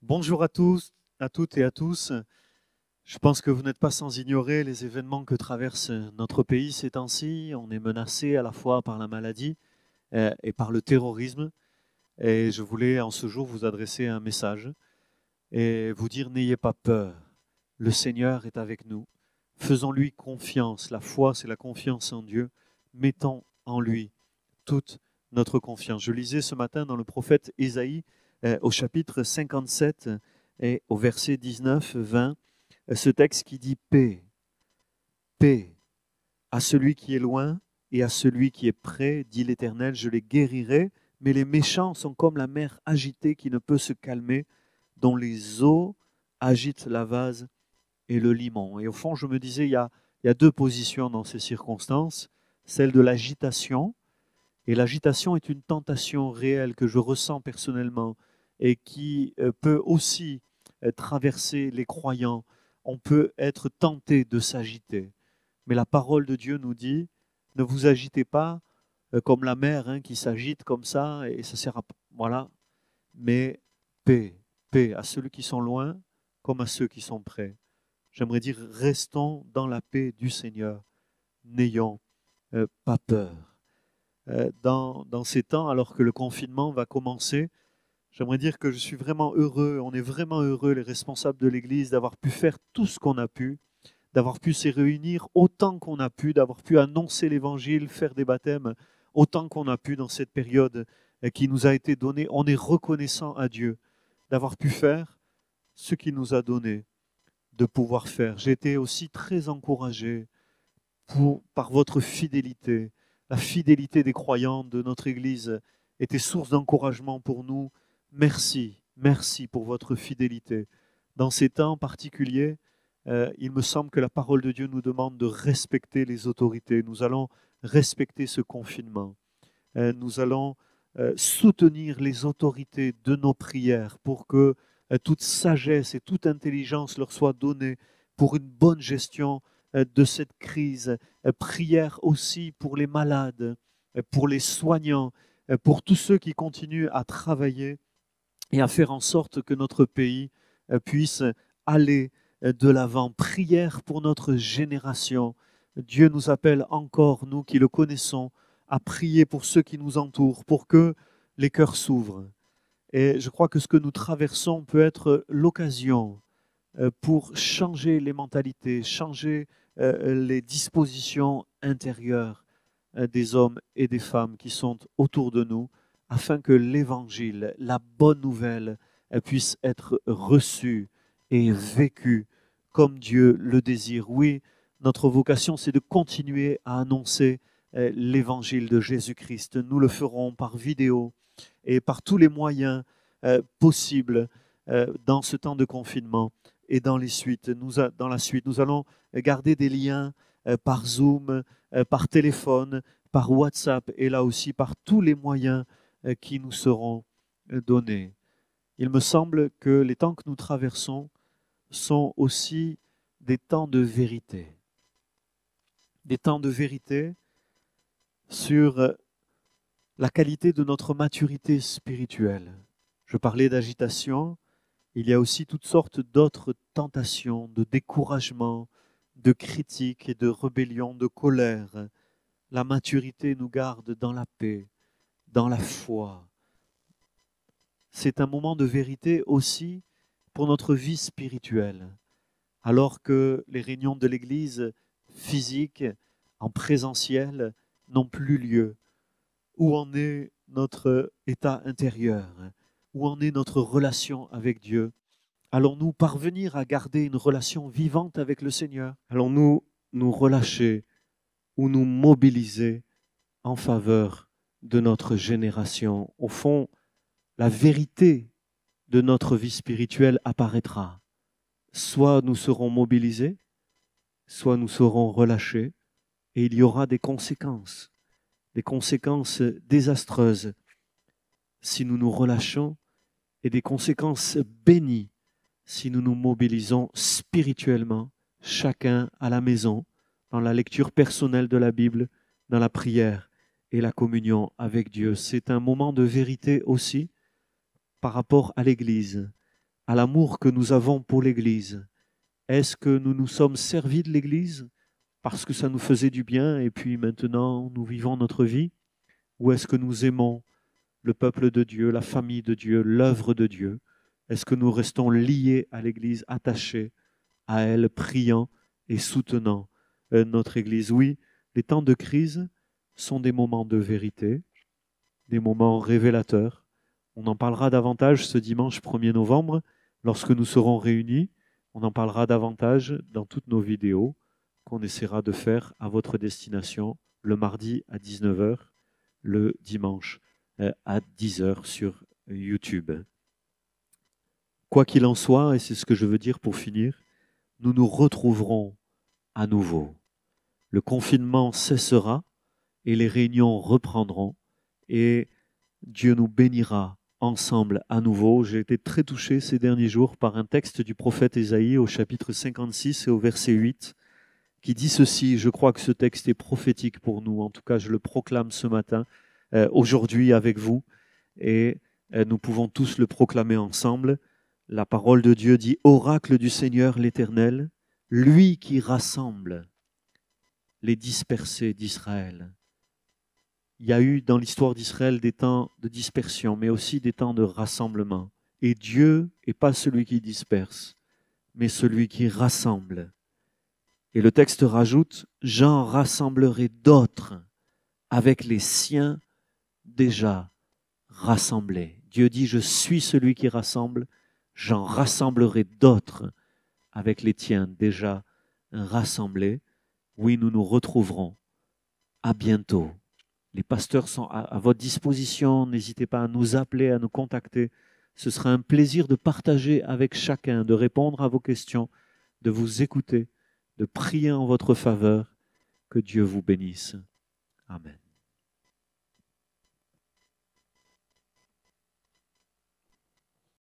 Bonjour à tous, à toutes et à tous. Je pense que vous n'êtes pas sans ignorer les événements que traverse notre pays ces temps-ci. On est menacé à la fois par la maladie et par le terrorisme. Et je voulais en ce jour vous adresser un message et vous dire n'ayez pas peur. Le Seigneur est avec nous. Faisons-lui confiance. La foi, c'est la confiance en Dieu. Mettons en lui toute notre confiance. Je lisais ce matin dans le prophète Ésaïe au chapitre 57 et au verset 19-20 ce texte qui dit paix, paix à celui qui est loin et à celui qui est près, dit l'Éternel, je les guérirai, mais les méchants sont comme la mer agitée qui ne peut se calmer, dont les eaux agitent la vase et le limon. Et au fond, je me disais, il y a deux positions dans ces circonstances, celle de l'agitation, et l'agitation est une tentation réelle que je ressens personnellement et qui peut aussi traverser les croyants. On peut être tenté de s'agiter. Mais la parole de Dieu nous dit, ne vous agitez pas comme la mer qui s'agite comme ça et ça sert à... Voilà. Mais paix, paix à ceux qui sont loin comme à ceux qui sont près. J'aimerais dire, restons dans la paix du Seigneur. N'ayons pas peur. Dans ces temps, alors que le confinement va commencer, j'aimerais dire que je suis vraiment heureux, on est vraiment heureux, les responsables de l'Église, d'avoir pu faire tout ce qu'on a pu, d'avoir pu se réunir autant qu'on a pu, d'avoir pu annoncer l'Évangile, faire des baptêmes autant qu'on a pu dans cette période qui nous a été donnée. On est reconnaissant à Dieu d'avoir pu faire ce qu'il nous a donné de pouvoir faire. J'ai été aussi très encouragé par votre fidélité. La fidélité des croyants de notre Église était source d'encouragement pour nous. Merci, merci pour votre fidélité. Dans ces temps particuliers, il me semble que la parole de Dieu nous demande de respecter les autorités. Nous allons respecter ce confinement. Nous allons soutenir les autorités de nos prières pour que toute sagesse et toute intelligence leur soit donnée pour une bonne gestion de cette crise. Prière aussi pour les malades, pour les soignants, pour tous ceux qui continuent à travailler et à faire en sorte que notre pays puisse aller de l'avant. Prière pour notre génération. Dieu nous appelle encore, nous qui le connaissons, à prier pour ceux qui nous entourent, pour que les cœurs s'ouvrent. Et je crois que ce que nous traversons peut être l'occasion pour changer les mentalités, changer les dispositions intérieures des hommes et des femmes qui sont autour de nous, afin que l'évangile, la bonne nouvelle, puisse être reçue et vécue comme Dieu le désire. Oui, notre vocation, c'est de continuer à annoncer l'évangile de Jésus-Christ. Nous le ferons par vidéo et par tous les moyens possibles dans ce temps de confinement et dans dans la suite. Nous allons garder des liens par Zoom, par téléphone, par WhatsApp et là aussi par tous les moyens qui nous seront donnés. Il me semble que les temps que nous traversons sont aussi des temps de vérité. Des temps de vérité sur la qualité de notre maturité spirituelle. Je parlais d'agitation, il y a aussi toutes sortes d'autres tentations, de découragement, de critiques et de rébellion, de colère. La maturité nous garde dans la paix, dans la foi. C'est un moment de vérité aussi pour notre vie spirituelle. Alors que les réunions de l'Église physiques, en présentiel, n'ont plus lieu. Où en est notre état intérieur? Où en est notre relation avec Dieu? Allons-nous parvenir à garder une relation vivante avec le Seigneur? Allons-nous nous relâcher ou nous mobiliser en faveur de notre génération? Au fond, la vérité de notre vie spirituelle apparaîtra. Soit nous serons mobilisés, soit nous serons relâchés, et il y aura des conséquences désastreuses si nous nous relâchons, et des conséquences bénies si nous nous mobilisons spirituellement, chacun à la maison, dans la lecture personnelle de la Bible, dans la prière et la communion avec Dieu. C'est un moment de vérité aussi par rapport à l'Église, à l'amour que nous avons pour l'Église. Est-ce que nous nous sommes servis de l'Église parce que ça nous faisait du bien et puis maintenant nous vivons notre vie? Ou est-ce que nous aimons le peuple de Dieu, la famille de Dieu, l'œuvre de Dieu? Est-ce que nous restons liés à l'Église, attachés à elle, priant et soutenant notre Église? Oui, les temps de crise sont des moments de vérité, des moments révélateurs. On en parlera davantage ce dimanche 1er novembre, lorsque nous serons réunis. On en parlera davantage dans toutes nos vidéos qu'on essaiera de faire à votre destination le mardi à 19h, le dimanche à 10h sur YouTube. Quoi qu'il en soit, et c'est ce que je veux dire pour finir, nous nous retrouverons à nouveau. Le confinement cessera et les réunions reprendront et Dieu nous bénira ensemble à nouveau. J'ai été très touché ces derniers jours par un texte du prophète Ésaïe au chapitre 56 et au verset 8 qui dit ceci. Je crois que ce texte est prophétique pour nous. En tout cas, je le proclame ce matin, aujourd'hui avec vous, et nous pouvons tous le proclamer ensemble. La parole de Dieu dit « Oracle du Seigneur l'Éternel, lui qui rassemble les dispersés d'Israël ». Il y a eu dans l'histoire d'Israël des temps de dispersion, mais aussi des temps de rassemblement. Et Dieu n'est pas celui qui disperse, mais celui qui rassemble. Et le texte rajoute « J'en rassemblerai d'autres avec les siens déjà rassemblés ». Dieu dit « Je suis celui qui rassemble, j'en rassemblerai d'autres avec les tiens déjà rassemblés. » Oui, nous nous retrouverons. À bientôt. Les pasteurs sont à votre disposition. N'hésitez pas à nous appeler, à nous contacter. Ce sera un plaisir de partager avec chacun, de répondre à vos questions, de vous écouter, de prier en votre faveur. Que Dieu vous bénisse. Amen.